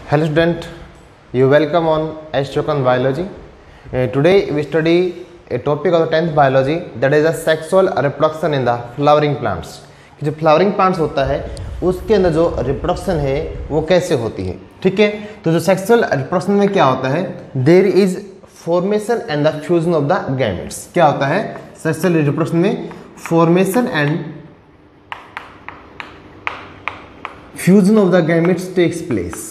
Hello student, you welcome on Astrocan Biology. Today we study a topic of the 10th biology, that is the sexual reproduction in the flowering plants. जो flowering plants होता है उसके अंदर जो reproduction है वो कैसे होती है, ठीक है। तो जो सेक्सुअल रिप्रोडक्शन में क्या होता है, there is formation and the fusion of the gametes. क्या होता है सेक्सुअल रिप्रोडक्शन में? Formation and fusion of the gametes takes place.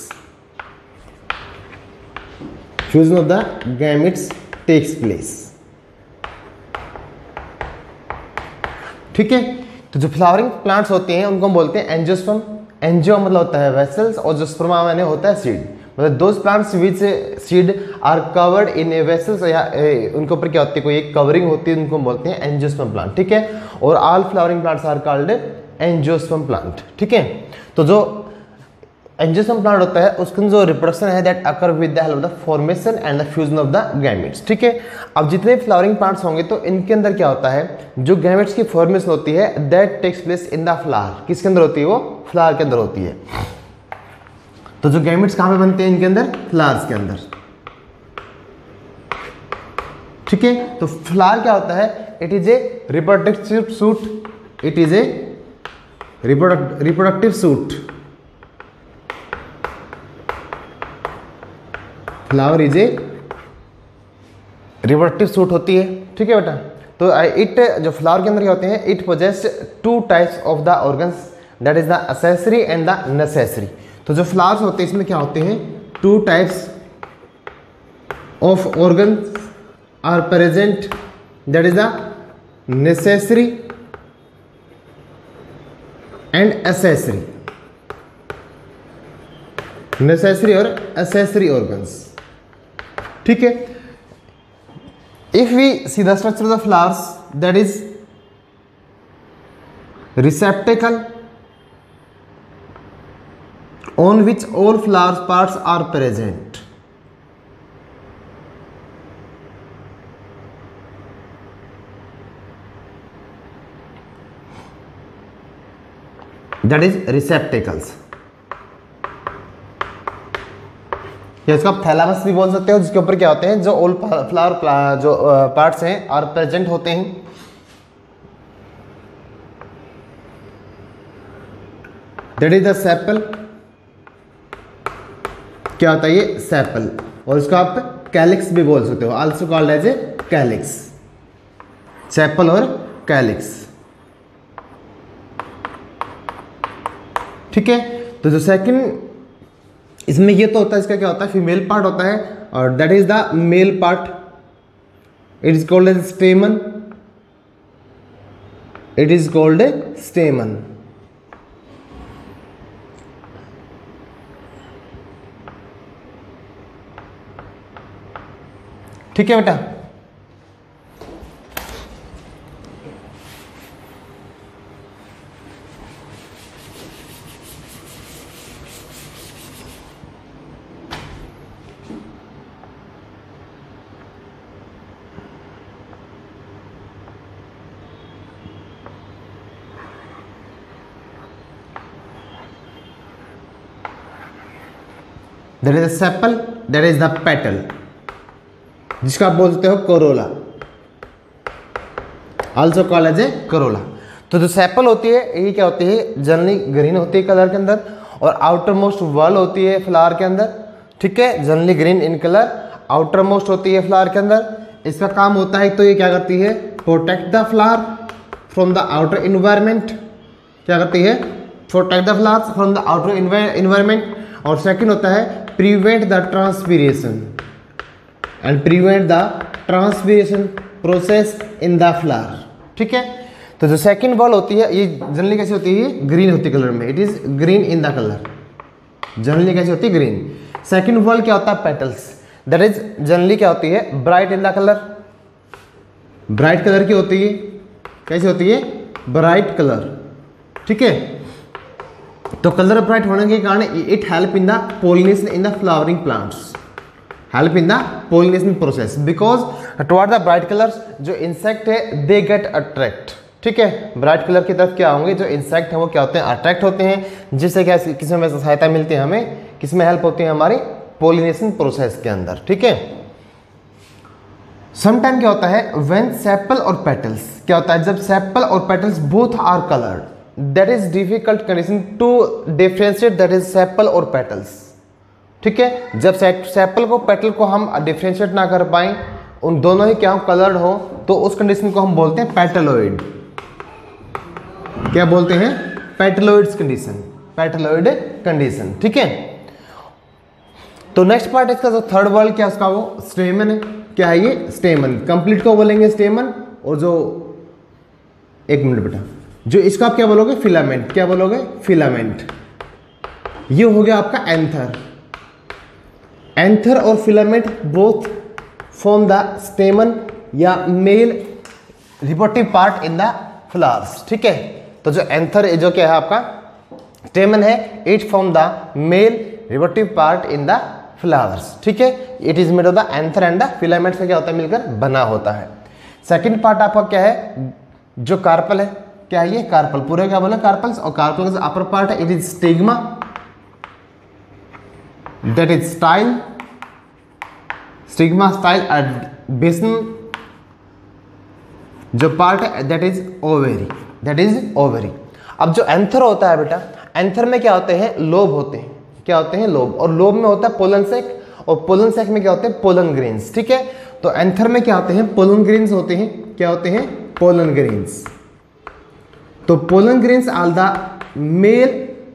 Fusion of the gametes takes place, ठीक है। तो जो फ्लावरिंग प्लांट्स होते हैं उनको हम बोलते हैं एंजियोस्पर्म। एंजियो मतलब होता है वेसल्स और जो स्पर्मा मैंने होता है सीड। मतलब those plants which seed are covered in a vessels, या उनके ऊपर क्या होती है, कोई एक कवरिंग होती है, उनको बोलते हैं एंजियोस्पर्म प्लांट, ठीक है। और all flowering plants are called angiosperm plant, ठीक है। तो जो एंजियोस्पर्म प्लांट होता है उसका जो रिप्रोडक्शन है that occur with the help of the formation and the fusion of the gametes, ठीक है। अब जितने फ्लावरिंग प्लांट्स होंगे तो इनके अंदर क्या होता है, जो गैमेट्स की फॉर्मेशन होती है that takes place in the flower. किसके अंदर होती है? वो फ्लावर के अंदर होती है। तो जो गैमेट्स कहाँ पे बनते हैं इनके अंदर? फ्लावर्स के अंदर, ठीक है। तो फ्लावर क्या होता है? It is a reproductive suit. It is a reproductive suit. Flower is a reproductive suit होती है, ठीक है बेटा। तो इट जो फ्लावर के अंदर क्या होते हैं, it poses two types of the organs, that is the accessory and the necessary. तो जो फ्लावर्स होते हैं इसमें क्या होते हैं, two types of organs are present, that is the necessary and accessory. Necessary और एक्सेसरी ऑर्गन्स, ठीक है। If we see the structure of the flowers, that is receptacle on which all flowers parts are present. That is receptacles, या इसको आप thalamus भी बोल सकते हो, जिसके ऊपर क्या होते हैं, जो ऑल फ्लावर जो पार्ट्स हैं आर प्रेजेंट होते हैं। That is the sepal. क्या होता है ये? सेपल। और इसको आप कैलिक्स भी बोल सकते हो, also called as a calyx. Sepal और कैलिक्स, ठीक है। तो जो सेकंड इसमें ये तो होता है, इसका क्या होता है, फीमेल पार्ट होता है, और that is the male part. It is called as stamen. It is called a stamen, ठीक है बेटा। There is a sepal, that is the petal, जिसका आप बोलते हो corolla, also called as a corolla. तो जो सेपल होती है ये क्या होती है, जनरली ग्रीन होती है कलर के अंदर, और आउटर मोस्ट वॉल होती है फ्लावर के अंदर, ठीक है। Generally green in colour, outer most होती है फ्लावर के अंदर। इसका काम होता है, तो ये क्या करती है, protect the flower from the outer environment. क्या करती है? Protect the flowers from the outer environment. और सेकंड होता है prevent the transpiration and prevent the transpiration process in the flower, ठीक है। तो जो सेकंड वॉल होती है ये जनरली कैसी होती है, ग्रीन होती है कलर में। It is green in the colour, generally कैसी होती है, ग्रीन। सेकंड वॉल क्या होता है, पेटल्स, दैट इज जनरली क्या होती है, bright in the colour. Bright colour की होती है, कैसी होती है, ब्राइट कलर, ठीक है। तो कलर ब्राइट होने के कारण it help in the pollination in the flowering plants, help in the pollination process, because toward the bright colours जो इंसेक्ट है दे गेट अट्रैक्ट, ठीक है। ब्राइट कलर की तरफ क्या होंगे, जो इंसेक्ट हैं वो क्या होते हैं, अट्रैक्ट होते हैं, जिससे क्या किसी में सहायता मिलती है हमें किसमें हेल्प होती है हमारी पोलिनेशन प्रोसेस के अंदर, ठीक है। समटाइम क्या होता है व्हेन सेपल और पेटल्स, क्या होता है जब सेपल और petals both are coloured, that is difficult condition to differentiate that is sepal और पेटल्स, ठीक है। जब सेपल को पेटल को हम डिफरेंशिएट ना कर पाए, उन दोनों ही क्या हो कलर्ड हो, तो उस कंडीशन को हम बोलते हैं पेटलोइड। क्या बोलते हैं पेटलोइड्स कंडीशन, पेटलोइड कंडीशन, ठीक है। तो नेक्स्ट पार्ट इसका जो थर्ड वर्ड क्या उसका वो स्टेमन है। क्या है ये स्टेमन, कंप्लीट को बोलेंगे स्टेमन, और जो एक मिनट बेटा, जो इसका आप क्या बोलोगे फिलामेंट, क्या बोलोगे फिलामेंट। ये हो गया आपका एंथर। एंथर और filament both form the stamen या male reproductive part in the flowers, ठीक है। तो जो एंथर जो क्या है आपका स्टेमन है, it form the male reproductive part in the flowers, ठीक है। It is made of the anther and the filament से क्या होता है मिलकर बना होता है। सेकंड पार्ट आपका क्या है जो कार्पल है, क्या है ये कार्पल, पूरे क्या बोले कार्पल्स, और कार्पल का अपर पार्ट है it is stigma, that is style, stigma style and बेसन जो पार्ट है that is ovary, that is ovary. अब जो एंथर होता है बेटा, एंथर में क्या होते हैं लोब होते हैं, क्या होते हैं लोब, और लोब में होता है पोलन सेक, और पोलन सेक में क्या होते हैं पोलन ग्रेन्स, ठीक है। तो एंथर में क्या होते हैं पोलन ग्रेन्स होते हैं, क्या होते हैं पोलन ग्रेन्स। तो pollen grains are the male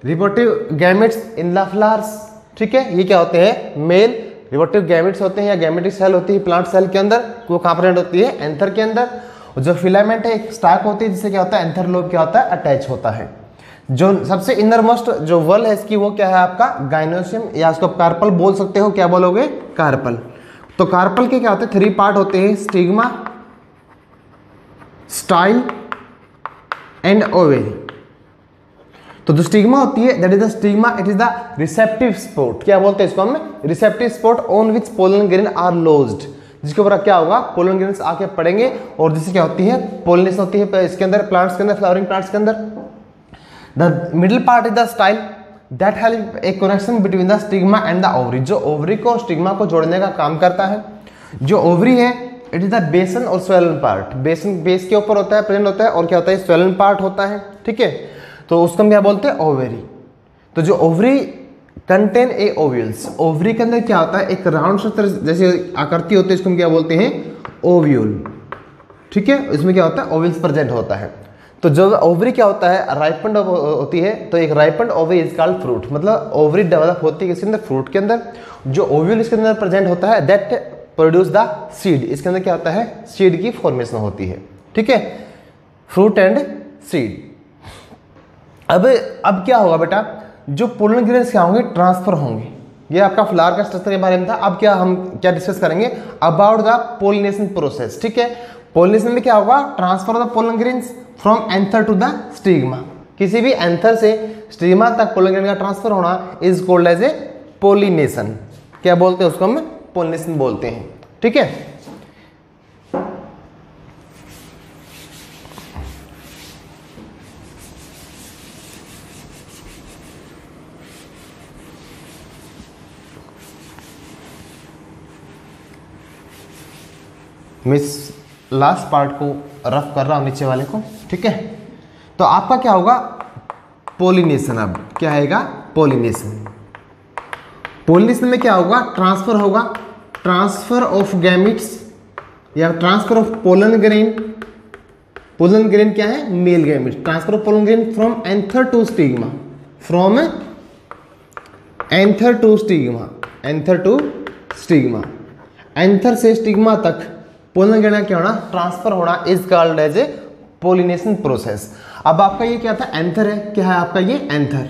reproductive gametes in the flowers, ठीक है। ये क्या होते हैं मेल रिप्रोडक्टिव गैमेट्स होते हैं या गैमेटिक सेल होती है प्लांट सेल के अंदर, वो कहाँ प्रेजेंट होती है एंथर के अंदर। और जो फिलामेंट है एक स्टाक होती है जिससे क्या होता है एंथर लोब क्या होता है अटैच होता है। जो सबसे इनर मोस्ट जो वल है इसकी वो क्या है आपका गाइनोसियम, या उसको कार्पल बोल सकते हो, क्या बोलोगे कार्पल। तो कार्पल के क्या होते हैं थ्री पार्ट होते हैं स्टिग्मा, स्टाइल एंड ओवेरी। तो जो स्टिग्मा होती है that is the stigma, it is the receptive spot, क्या बोलते हैं इसको हम receptive spot on which pollen grain are lodged, जिसके ऊपर क्या होगा पोलन ग्रेन्स आके पड़ेंगे और जिससे क्या होती है पोलिनेशन होती है इसके अंदर प्लांट्स के अंदर, फ्लावरिंग प्लांट्स के अंदर। The middle part is the style that help A connection between the stigma and the ovary, जो ओवरी को स्टिग्मा को जोड़ने का काम करता है। जो ओवरी है इट इज द बेसन और स्वेलन पार्ट, बेसन बेस के ऊपर होता है प्रेजेंट होता है, और क्या होता है स्वेलन पार्ट होता है, ठीक है। तो उसको हम क्या बोलते हैं ओवेरी। तो जो ovary contain a ovules, ovary के अंदर क्या होता है एक राउंड स्ट्रक्चर जैसे आकृति होती है, इसको हम क्या बोलते हैं ओव्यूल, ठीक है। इसमें क्या होता है ओव्यूल्स प्रेजेंट होता है। तो जब ओवरी क्या होता है राइपेंड होती है, तो एक ripened ovary is called fruit, मतलब ओवरी डेवलप होती है किसके अंदर फ्रूट के अंदर। जो ओव्यूल इसके अंदर प्रेजेंट होता है दैट प्रोड्यूस द सीड, इसके अंदर क्या होता है सीड की फॉर्मेशन होती है, ठीक है, फ्रूट एंड सीड। अब क्या होगा बेटा जो पोलन ग्रेन्स क्या होंगे ट्रांसफर होंगे, ये आपका फ्लावर का स्ट्रक्चर के बारे में था। अब क्या हम क्या डिस्कस करेंगे अबाउट द पोलिनेशन प्रोसेस, ठीक है। पोलिनेशन में क्या होगा transfer of the pollen grains from anther to the stigma, किसी भी एंथर से स्टिग्मा तक पोलन ग्रेन का ट्रांसफर होना is called as a pollination, क्या बोलते हैं उसको हम पोलिनेशन बोलते हैं, ठीक है। मिस लास्ट पार्ट को रफ कर रहा हूं नीचे वाले को, ठीक है। तो आपका क्या होगा पोलिनेशन, अब क्या आएगा पोलिनेशन। पोलिनेशन में क्या होगा ट्रांसफर होगा, ट्रांसफर ऑफ गैमिट्स या transfer of pollen grain. Pollen grain क्या है male gametes, transfer of pollen grain from anther to stigma, from anther to stigma, anther to stigma, anther से स्टिग्मा तक pollen grain क्या होना transfer होना is called as a pollination process. अब आपका ये क्या था एंथर है, क्या है आपका ये एंथर।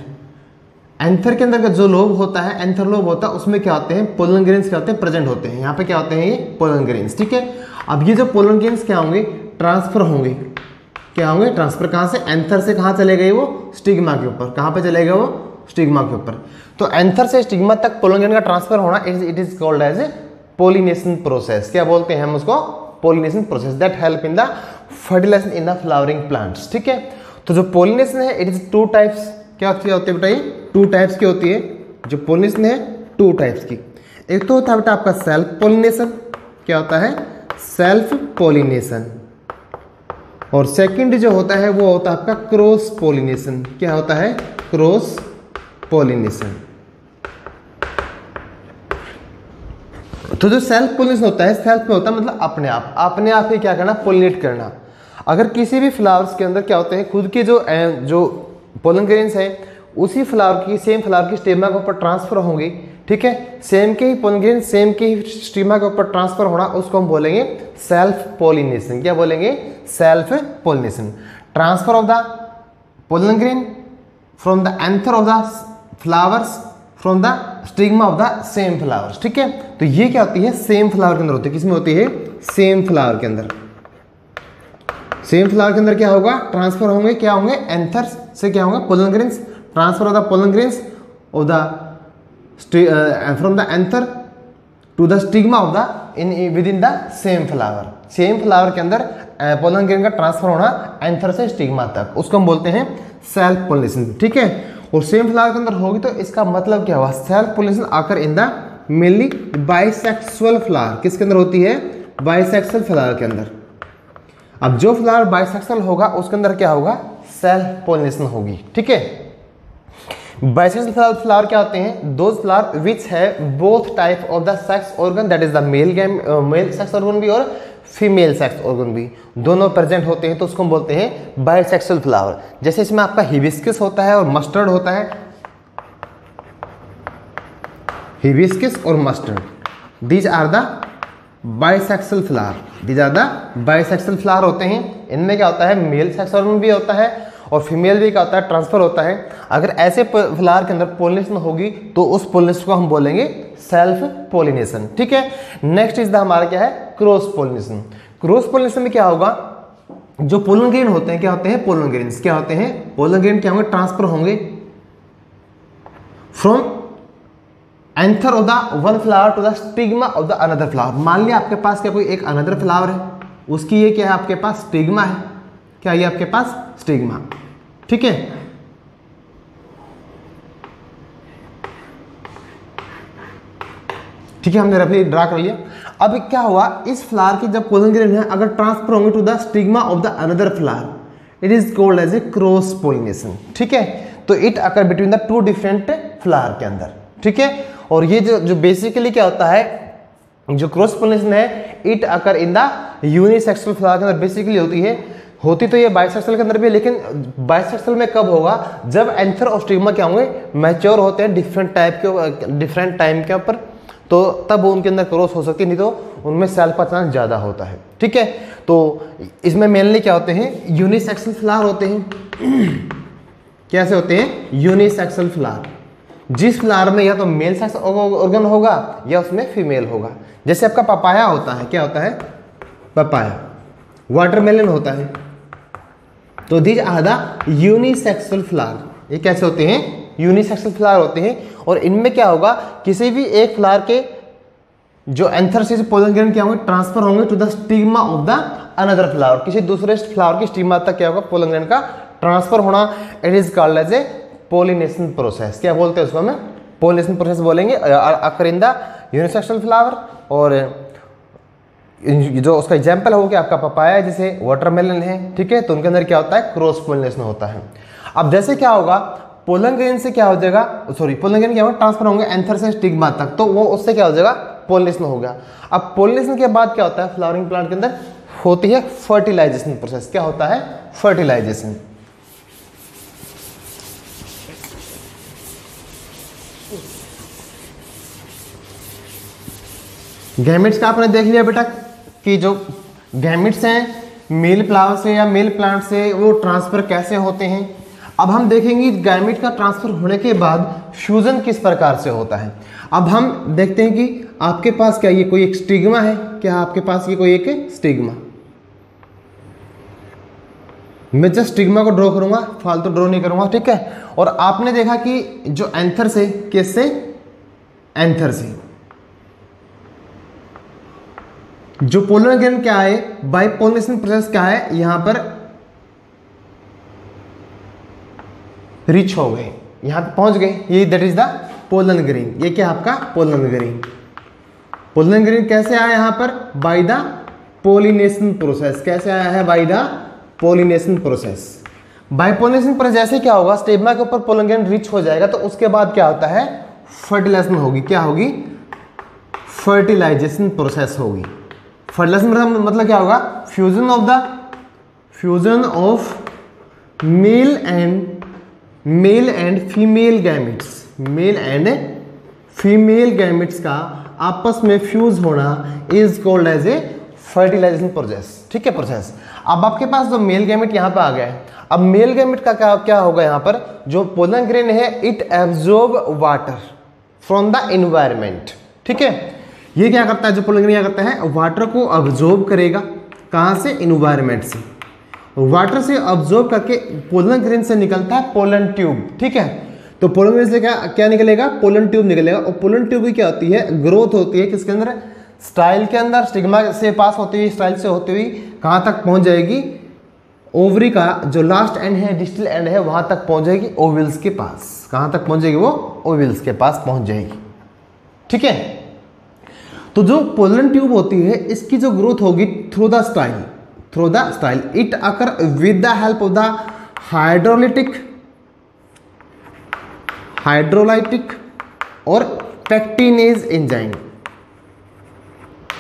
एंथर के अंदर का जो लोब होता है एंथर लोब होता है उसमें क्या होते हैं पोलन ग्रेन्स क्या होते हैं प्रेजेंट होते हैं, यहाँ पे क्या होते हैं ये पोलन ग्रेन्स, ठीक है। अब ये जो पोलन ग्रेन्स क्या होंगे ट्रांसफर होंगे, क्या होंगे ट्रांसफर कहाँ से एंथर से कहाँ चले गए वो स्टिग्मा के ऊपर, कहाँ पे चले गए वो स्टिग्मा के ऊपर। तो एंथर से स्टिग्मा तक पोलन ग्रेन का ट्रांसफर होना it is called as a pollination process, क्या बोलते हैं हम उसको pollination process that help in the fertilisation in the flowering plants, ठीक है। तो जो पोलिनेशन है इट इज टू टाइप्स, क्या होती है बेटा ये टू टाइप्स की होती है। जो पोलिनेशन है टू टाइप्स की, एक तो होता है बेटा आपका सेल्फ पोलिनेशन, क्या होता है सेल्फ पोलिनेशन, और सेकंड जो होता है वो होता है आपका क्रॉस पोलिनेशन, क्या होता है क्रॉस पोलिनेशन। तो जो सेल्फ पोलिनेशन होता है, सेल्फ में होता है मतलब अपने आप ही क्या करना, पोलिनेट करना। अगर किसी भी फ्लावर्स के अंदर क्या होते हैं, खुद के जो पोलन ग्रेन्स हैं उसी फ्लावर की, सेम फ्लावर की स्टेमा के ऊपर ट्रांसफर होंगे, ठीक है, सेम के ही पोलन ग्रेन सेम के ही स्टेमा के ऊपर ट्रांसफर होना, उसको हम बोलेंगे सेल्फ पोलिनेशन। क्या बोलेंगे, self pollination. Transfer of the pollen grain from the anther of the flowers from the stigma of the same flowers, ठीक है। तो ये क्या होती है, सेम फ्लावर के अंदर होती है, किसमें होती है, सेम फ्लावर के अंदर। सेम फ्लावर के अंदर क्या होगा, ट्रांसफर होंगे, क्या होंगे, एंथर से क्या होगा, pollen grains, transfer of the pollen grains of the from the anther to the stigma of the within the same flower. Same flower के अंदर पोलन ग्रेन का ट्रांसफर होना एंथर से स्टिग्मा तक, उसको हम बोलते हैं सेल्फ पोलिनेशन, ठीक है। और सेम फ्लावर के अंदर होगी तो इसका मतलब क्या हुआ, सेल्फ पोलिनेशन आकर in the mainly bisexual flower, किसके अंदर होती है, बाइसेक्सुअल फ्लावर के अंदर। अब जो फ्लावर बाइसेक्सुअल होगा उसके अंदर क्या होगा, सेल्फ पोलिनेशन होगी, ठीक है। बाइसेक्सुअल फ्लावर क्या होते हैं, दोज फ्लावर विच है both type of the sex organ, that is the male sex organ भी और फीमेल सेक्स ऑर्गन भी, दोनों प्रेजेंट होते हैं, तो उसको हम बोलते हैं बाइसेक्सुअल फ्लावर। जैसे इसमें आपका हिबिस्कस होता है और मस्टर्ड होता है, हिबिस्कस और mustard, these are the bisexual flower, these are the bisexual flower होते हैं। इनमें क्या होता है, मेल सेक्स ऑर्गन भी होता है और फीमेल भी क्या होता है, ट्रांसफर होता है। अगर ऐसे फ्लावर के अंदर पोलिनेशन होगी तो उस पोलिनेशन को हम बोलेंगे सेल्फ पोलिनेशन, ठीक है। नेक्स्ट इज द हमारा क्या है, क्रॉस पोलिनेशन। क्रॉस पोलिनेशन में क्या होगा, जो पोलन ग्रेन होते हैं, क्या होते हैं, पोलन ग्रेन्स क्या होते हैं, पोलन ग्रेन क्या होंगे, ट्रांसफर होंगे from anther of the one flower to the stigma of the another flower. मान लिया आपके पास क्या कोई एक अनदर फ्लावर है, उसकी ये क्या है, आपके पास स्टिग्मा है, क्या ये आपके पास स्टिग्मा, ठीक है। ठीक है, हमने रफली ड्रा कर लिया। अब क्या हुआ, इस फ्लावर की जब पोलन ग्रेन है अगर ट्रांसफर होंगे to the stigma of the another flower, it is called as a cross pollination, ठीक है। तो it occur between the two different flower के अंदर, ठीक है। और ये जो बेसिकली क्या होता है, जो क्रॉस पोलिनेशन है, it occur in the unisexual flower के अंदर बेसिकली होती तो ये बाइसेक्सुअल के अंदर भी, लेकिन बाइसेक्सुअल में कब होगा, जब एंथर और स्टिग्मा क्या होंगे, मैच्योर होते हैं डिफरेंट टाइम के ऊपर, तो तब उनके अंदर क्रॉस हो सकती है, नहीं तो उनमें सेल्फ का चांस ज़्यादा होता है, ठीक है। तो इसमें मेनली क्या होते हैं, यूनिसेक्सुअल फ्लावर होते हैं। कैसे होते हैं, यूनिसेक्सुअल फ्लावर, जिस फ्लावर में या तो मेल सेक्स ऑर्गन होगा या उसमें फीमेल होगा। जैसे आपका पपाया होता है, क्या होता है, पपाया, वाटरमेलन होता है, तो these are the unisexual flower. ये कैसे होते हैं, यूनिसेक्सुअल फ्लावर होते हैं। और इनमें क्या होगा, किसी भी एक फ्लावर के जो एंथर से पोलन ग्रेन क्या होंगे, ट्रांसफर होंगे to the stigma of the another flower, किसी दूसरे फ्लावर की स्टिग्मा तक क्या होगा, पोलन ग्रेन का ट्रांसफर होना। It is called as a pollination process. क्या बोलते हैं उसको, हमें पोलिनेशन प्रोसेस बोलेंगे। Occur in the unisexual flower, और जो उसका एग्जाम्पल हो गया आपका पपाया है, जैसे वाटरमेलन है, ठीक है। तो उनके अंदर क्या होता है, क्रॉस पोलिनेशन होता है। अब जैसे क्या होगा, पोलन ग्रेन से क्या हो जाएगा, पोलन ग्रेन क्या होगा, ट्रांसफर होंगे एंथर से स्टिग्मा तक, तो वो उससे क्या हो जाएगा, पोलिनेशन हो गया। अब पोलिनेशन के बाद क्या होता है, फ्लावरिंग प्लांट के अंदर होती है फर्टिलाइजेशन प्रोसेस। क्या होता है, फर्टिलाइजेशन। गैमेट्स का आपने देख लिया बेटा कि जो गैमेट्स हैं मेल फ्लावर से या मेल प्लांट से वो ट्रांसफर कैसे होते हैं। अब हम देखेंगे गैमेट का ट्रांसफर होने के बाद फ्यूजन किस प्रकार से होता है। अब हम देखते हैं कि आपके पास क्या ये कोई एक स्टिग्मा है, क्या आपके पास ये कोई एक स्टिग्मा, मैं जस्ट स्टिग्मा को ड्रॉ करूंगा, फालतू ड्रॉ नहीं करूंगा, ठीक है। और आपने देखा कि जो एंथर से, किससे, एंथर से जो पोलन ग्रेन क्या है, बाय पोलिनेशन प्रोसेस क्या है, यहां पर रिच हो गए, यहां पे पहुंच गए, ये that is the pollen grain. ये क्या आपका पोलन ग्रेन। पोलन ग्रेन कैसे आया यहाँ पर? By the pollination process. कैसे आया है? By the pollination process. By pollination process जैसे क्या होगा, स्टेगमा के ऊपर पोलन ग्रेन रिच हो जाएगा तो उसके बाद क्या होता है? फर्टिलाइजेशन होगी। क्या होगी? फर्टिलाइजेशन प्रोसेस होगी। फर्टिलाइजेशन मतलब क्या होगा? Fusion of male and female gametes. Male and female gametes का आपस में फ्यूज होना is called as a fertilization process. ठीक है, प्रोसेस। अब आपके पास जो मेल गैमेट यहाँ पे आ गया है, अब मेल गैमेट का क्या होगा यहाँ पर? जो पोलन ग्रेन है it absorb water from the environment. ठीक है, ये क्या करता है? जो पोलन ग्रेन क्या करता है? वाटर को अब्जॉर्ब करेगा। कहाँ से? एनवायरमेंट से। वाटर से अब्जॉर्ब करके पोलन ग्रेन से निकलता है पोलन ट्यूब। ठीक है, तो पोलन ग्रेन से क्या निकलेगा? पोलन ट्यूब निकलेगा। और पोलन ट्यूब की क्या होती है? ग्रोथ होती है किसके अंदर? स्टाइल के अंदर। स्टिग्मा से पास होती हुई, स्टाइल से होती हुई कहाँ तक पहुंच जाएगी? ओवरी का जो लास्ट एंड है, डिस्टल एंड है, वहां तक पहुंच जाएगी ओविल्स के पास। कहां तक पहुंच जाएगी वो? ओविल्स के पास पहुंच जाएगी। ठीक है, तो जो पोलन ट्यूब होती है इसकी जो ग्रोथ होगी through the style it occur with the help of the hydrolytic और पैक्टिनेज एंजाइम।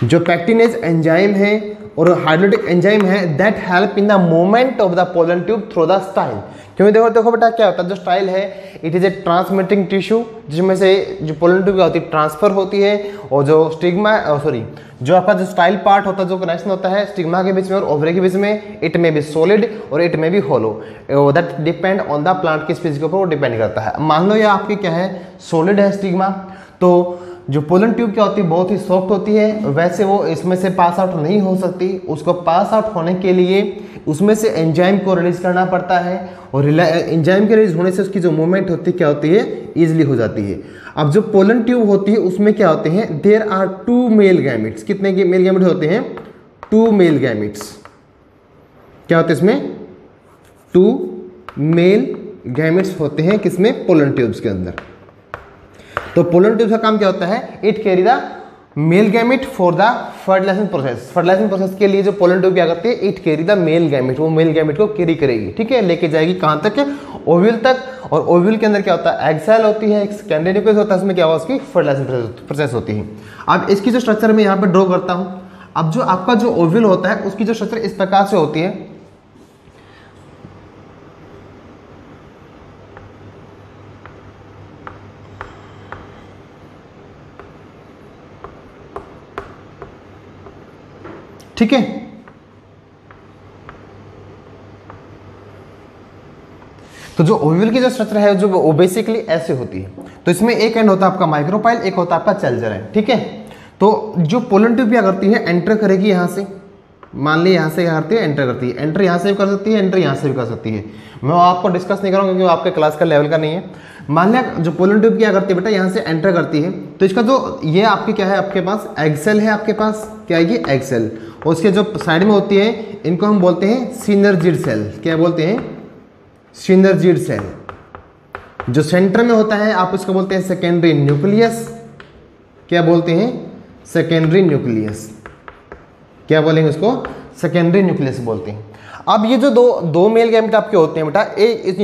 जो पैक्टिनेज एंजाइम है और हाइड्रोलिटिक एंजाइम है that help in the movement of the pollen tube through the style. क्योंकि देखो बेटा क्या होता है? जो स्टाइल है it is a transmitting tissue, जिसमें से जो पोलन ट्यूब क्या होती है? ट्रांसफर होती है। और जो स्टिग्मा जो आपका जो स्टाइल पार्ट होता है, जो कनेक्शन होता है स्टिग्मा के बीच में और ओवरी के बीच में, इट में बी सॉलिड और it may be hollow. That depend on the plant की स्पीसीज के ऊपर वो डिपेंड करता है। मान लो ये आपकी क्या है? सॉलिड है स्टिग्मा, तो जो पोलन ट्यूब क्या होती है? बहुत ही सॉफ्ट होती है। वैसे वो इसमें से पास आउट नहीं हो सकती। उसको पास आउट होने के लिए उसमें से एंजाइम को रिलीज करना पड़ता है और एंजाइम के रिलीज होने से उसकी जो मूवमेंट होती है क्या होती है? ईजिली हो जाती है। अब जो पोलन ट्यूब होती है उसमें क्या होते हैं? There are 2 male gametes. कितने के मेल गैमेट होते हैं? 2 मेल गैमेट्स। क्या होते हैं इसमें? 2 मेल गैमेट्स होते हैं किसमें? पोलन ट्यूब्स के अंदर। तो पोलन ट्यूब का काम क्या होता है? It carry the male gamete for the fertilization process. Fertilization process के लिए जो पोलन ट्यूब क्या करती है? It carry the male gamete. वो मेल गैमेट को कैरी करेगी। ठीक है, लेके जाएगी कहां तक? ओव्यूल तक। और ओव्यूल के अंदर क्या होता है? एग सेल होती है, एक सेकेंडरी न्यूक्लियस होता है, उसमें क्या होगा? उसकी फर्टिलाइजेशन प्रोसेस होती है। अब इसकी जो स्ट्रक्चर मैं यहाँ पे ड्रॉ करता हूं। अब जो आपका जो ओव्यूल होता है उसकी जो स्ट्रक्चर इस प्रकार से होती है। ठीक है, तो जो ओव्यूल की जो स्ट्रक्चर है जो वो बेसिकली ऐसे होती है। तो इसमें एक एंड होता है आपका माइक्रोपाइल, एक होता है आपका चैल्जर है। ठीक है, तो जो पोलन ट्यूब क्या करती है? एंटर करेगी यहां से। मान ली यहां से क्या करती है? एंटर करती है। एंटर यहां से भी कर सकती है, एंटर यहां से भी कर सकती है। मैं आपको डिस्कस नहीं करूंगा क्योंकि आपके क्लास का लेवल का नहीं है। मान लिया जो पोलन ट्यूब क्या करती है बेटा? यहां से एंटर करती है। तो इसका जो ये आपकी क्या है? आपके पास एक्सेल है। आपके पास क्या है? ये एक्सेल। और उसके जो साइड में होती है इनको हम बोलते हैं सिनर्जिड सेल। क्या बोलते हैं? Synergid cell. जो सेंटर में होता है आप उसको बोलते हैं सेकेंडरी न्यूक्लियस। क्या बोलते हैं? Secondary nucleus. क्या बोलेंगे उसको? सेकेंडरी न्यूक्लियस बोलते हैं। अब ये जो दो मेल गैमेट आपके होते हैं बेटा,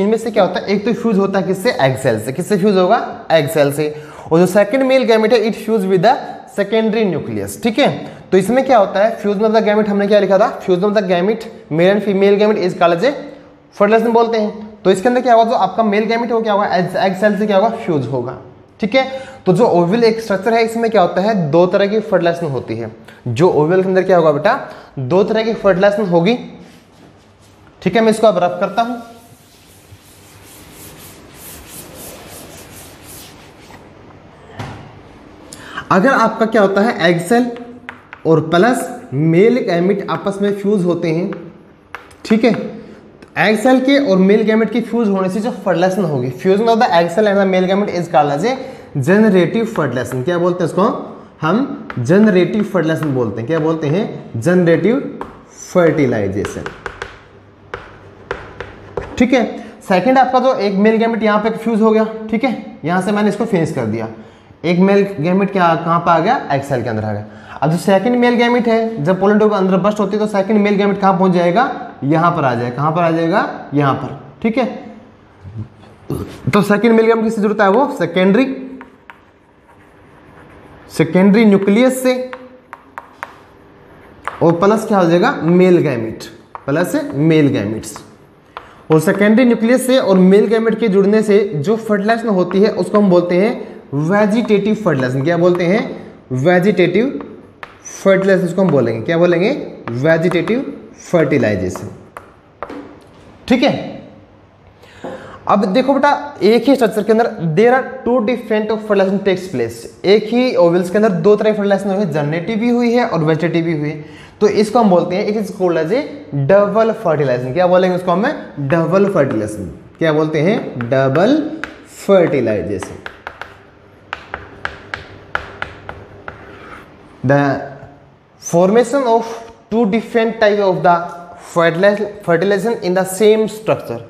इनमें से क्या होता है? एक तो फ्यूज होता है किससे? एग सेल से। किससे फ्यूज होगा? एग सेल से। और जो सेकंड मेल गैमेट है it fuse with the secondary nucleus. ठीक है, तो इसमें क्या होता है? फ्यूजन ऑफ द गैमेट हमने क्या लिखा था? Fusion of the gamete male and female gamete is called as fertilization बोलते हैं। तो इसके अंदर क्या होगा? जो आपका मेल गैमेट है वो क्या होगा? एग सेल से क्या होगा? फ्यूज होगा। ठीक है, तो जो ओवल एक स्ट्रक्चर है इसमें क्या होता है? 2 तरह की फर्टिलाइजेशन होती है। जो ओवल के अंदर क्या होगा बेटा? 2 तरह की फर्टिलाइजेशन होगी। ठीक है, मैं इसको अब रफ करता हूं। अगर आपका क्या होता है? एग सेल और प्लस मेल गैमेट आपस में फ्यूज होते हैं। ठीक है, एग सेल के और मेल गैमेट की फ्यूज होने से जो फर्टिलाइजेशन होगी, fusion of the egg cell and the male gamete is called as a generative fertilization. क्या बोलते हैं इसको? हम जनरेटिव फर्टिलाइजेशन बोलते हैं। क्या बोलते हैं? Generative fertilization. ठीक है, सेकंड आपका जो एक मेल गैमेट यहाँ पे फ्यूज हो गया, ठीक है, यहाँ से मैंने इसको फिनिश कर दिया, एक मेल गैमेट क्या कहाँ पे आ गया, एग सेल के अंदर आ गया। अब जो सेकंड मेल गैमेट है, जब पोलन ट्यूब के अंदर बस्ट होती है तो सेकंड मेल गैमेट कहाँ पहुंच जाएगा, यहाँ पर आ जाएगा, कहाँ पर आ जाएगा, यहाँ पर, ठीक है। तो सेकंड मेल गैमेट किससे जुड़ता है, वो सेकेंडरी न्यूक्लियस से, और प्लस क्या हो जाएगा, male gamete, plus male gametes. और सेकेंडरी न्यूक्लियस से और मेल गैमेट के जुड़ने से जो फर्टिलाइजेशन होती है उसको हम बोलते हैं वेजिटेटिव फर्टिलाइजेशन। क्या बोलते हैं, वेजिटेटिव फर्टिलाइजेशन, उसको हम बोलेंगे, क्या बोलेंगे, वेजिटेटिव फर्टिलाइजेशन, ठीक है। अब देखो बेटा, एक ही स्ट्रक्चर के अंदर there are two different fertilization takes place. एक ही ओवल्स के अंदर दो तरह की फर्टिलाइजेशन हुई है, जनरेटिव भी हुई है और वेजिटेटिव भी हुई है, तो इसको हम बोलते हैं, it is called as a double fertilization. क्या बोलेंगे उसको हमें, डबल फर्टिलाइजेशन। क्या बोलते हैं, double fertilization. The formation of two different type of the fertilisation in the same structure.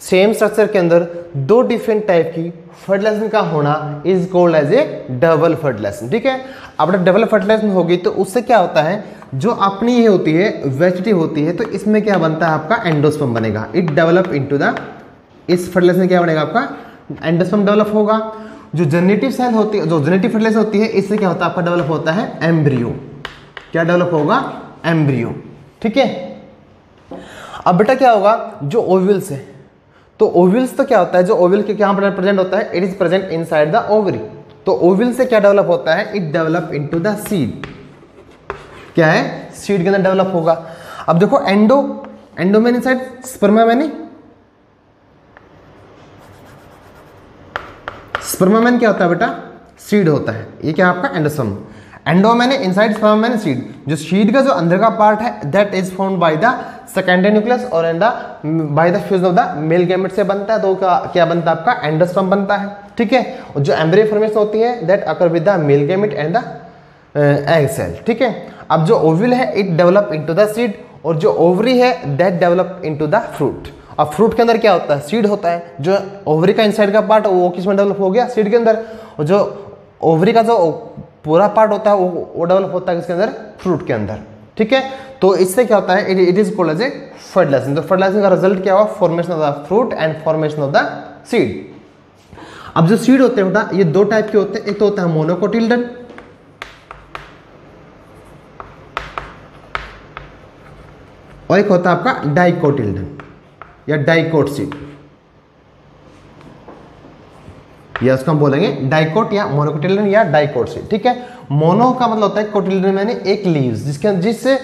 Same structure के अंदर दो डिफरेंट टाइप की फर्टिलाइजेशन का होना is called as a double fertilization, ठीक है। अब डबल फर्टिलाइजेशन होगी तो उससे क्या होता है, जो अपनी ये होती है वेजिटेटिव होती है, तो इसमें क्या बनता है, आपका एंडोस्पर्म बनेगा। इट डेवलप इनटू द, इस फर्टिलाइजेशन क्या बनेगा, आपका एंडोस्पर्म डेवलप होगा। जो जनरेटिव सेल होती है, जो जनरेटिव फर्टिलाइजेशन होती है, इससे क्या होता है, आपका डेवलप होता है एम्ब्रियो। क्या डेवलप होगा, एम्ब्रियो, ठीक है। अब बेटा क्या होगा, जो ओव्यूल्स है, तो ओव्यूल्स तो क्या होता है, जो ओव्यूल के यहाँ पर प्रेजेंट होता है, it is present inside the ovary. तो ओव्यूल से क्या डेवलप होता है, it develop into the seed. क्या है, सीड के अंदर डेवलप होगा। अब देखो एंडो में इनसाइड, स्पर्मा में नहीं, स्पर्मा में क्या होता है बेटा, सीड होता है। ये क्या आपका एंडोसोम, एंडो मैंने इनसाइड, स्पर्मा मैंने सीड। जो सीड का जो अंदर का पार्ट है that is found by the secondary nucleus और and by the fusion of the male gamete से बनता है, तो क्या बनता है, आपका एंडोस्पर्म बनता है, ठीक है। और जो एम्ब्रियो फॉर्मेशन होती है that occur with the male gamete and the egg cell, ठीक है। अब जो ओव्यूल है it develop into the seed, और जो ओवरी है that develop into the fruit. अब फ्रूट के अंदर क्या होता है, सीड होता है। जो ओवरी का इनसाइड का पार्ट वो किस में डेवलप हो गया, सीड के अंदर। और जो ओवरी का जो पूरा पार्ट होता है वो डेवलप होता है किसके अंदर, फ्रूट के अंदर, ठीक है। तो इससे क्या होता है, it is called as a fertilization. तो फर्टिलाइजेशन का रिजल्ट क्या हुआ, formation of the fruit and formation of the seed. अब जो सीड होते हैं बेटा, ये दो टाइप के होते हैं, एक तो होता है मोनोकोटिल्डन, और एक होता है आपका डाइकोटिल्डन या डाइकोट सीड, या उसको हम बोलेंगे डाइकोट या मोनोकोटिल्डन या डाइकोट सीड, ठीक है। मोनो का मतलब होता है, कोटिल्डन मैंने एक लीव्स, जिससे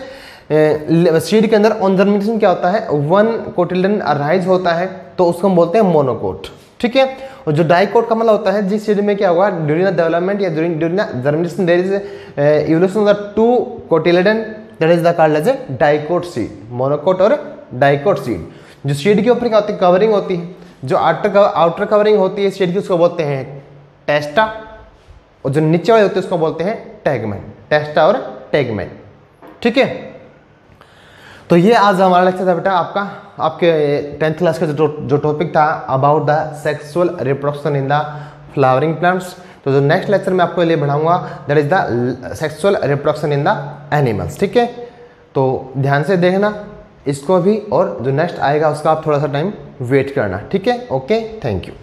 सीड के अंदर ऑन जर्मिनेशन क्या होता है, वन कोटिल्डन अराइज होता है, तो उसको हम बोलते हैं मोनोकोट, ठीक है। और जो डाइकोट का मतलब होता है, जिस सीड में क्या होगा, ड्यूरिंग द डेवलपमेंट या during the germination there is evolution of the two cotyledon, that is the called as a dicot seed, monocot और डाइकोट सीड। जो सीड के ऊपर क्या होती है, कवरिंग होती है, जो आउटर कवरिंग होती है सीड की, उसको बोलते हैं टेस्टा, और जो नीचे वाले होते हैं उसको बोलते हैं टैगमेन, टेस्टा और टैगमेन, ठीक है। तो ये आज हमारा लेक्चर था बेटा, आपके 10th क्लास का जो टॉपिक था about the sexual reproduction in the flowering plants. तो जो नेक्स्ट लेक्चर मैं आपको लिए बढ़ाऊंगा that is the sexual reproduction in the animals, ठीक है। तो ध्यान से देखना इसको भी, और जो नेक्स्ट आएगा उसका आप थोड़ा सा टाइम वेट करना, ठीक है। Okay, thank you.